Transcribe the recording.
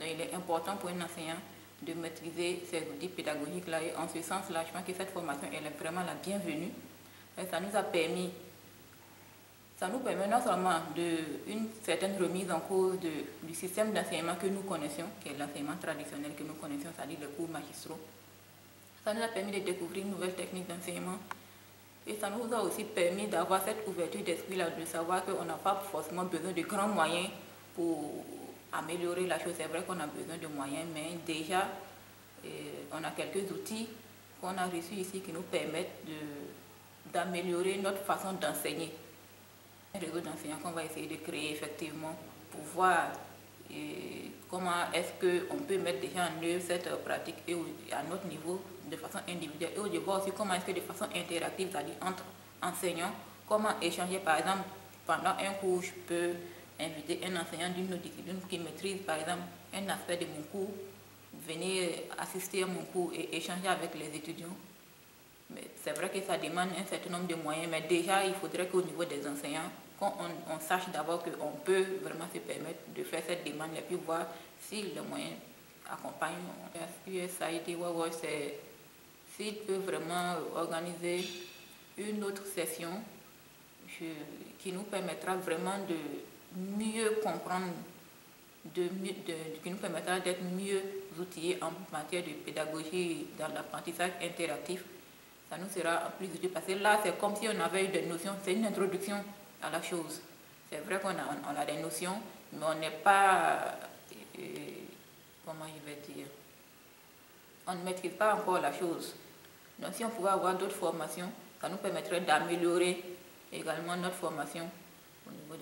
Donc il est important pour un enseignant de maîtriser ces outils pédagogiques-là. Et en ce sens-là, je pense que cette formation, elle est vraiment la bienvenue. Et ça nous permet non seulement une certaine remise en cause du système d'enseignement que nous connaissions, qui est l'enseignement traditionnel que nous connaissions, c'est-à-dire les cours magistraux. Ça nous a permis de découvrir une nouvelle technique d'enseignement. Et ça nous a aussi permis d'avoir cette ouverture d'esprit-là, de savoir qu'on n'a pas forcément besoin de grands moyens pour améliorer la chose. C'est vrai qu'on a besoin de moyens, mais déjà, on a quelques outils qu'on a reçus ici qui nous permettent d'améliorer notre façon d'enseigner. Un réseau d'enseignants qu'on va essayer de créer effectivement pour voir comment est-ce qu'on peut mettre déjà en œuvre cette pratique et à notre niveau de façon individuelle, et de voir aussi comment est-ce que de façon interactive, c'est-à-dire entre enseignants, comment échanger. Par exemple, pendant un cours, je peux inviter un enseignant d'une autre discipline qui maîtrise par exemple un aspect de mon cours, venez assister à mon cours et échanger avec les étudiants. Mais c'est vrai que ça demande un certain nombre de moyens, mais déjà il faudrait qu'au niveau des enseignants, qu'on sache d'abord qu'on peut vraiment se permettre de faire cette demande et puis voir si les moyens accompagnent. USAID, c'est s'il peut vraiment organiser une autre session qui nous permettra vraiment de mieux comprendre, qui nous permettra d'être mieux outillés en matière de pédagogie dans l'apprentissage interactif. Ça nous sera plus utile parce que là, c'est comme si on avait eu des notions, c'est une introduction à la chose. C'est vrai qu'on a des notions, mais on n'est pas, comment je vais dire, on ne maîtrise pas encore la chose. Donc si on pouvait avoir d'autres formations, ça nous permettrait d'améliorer également notre formation au niveau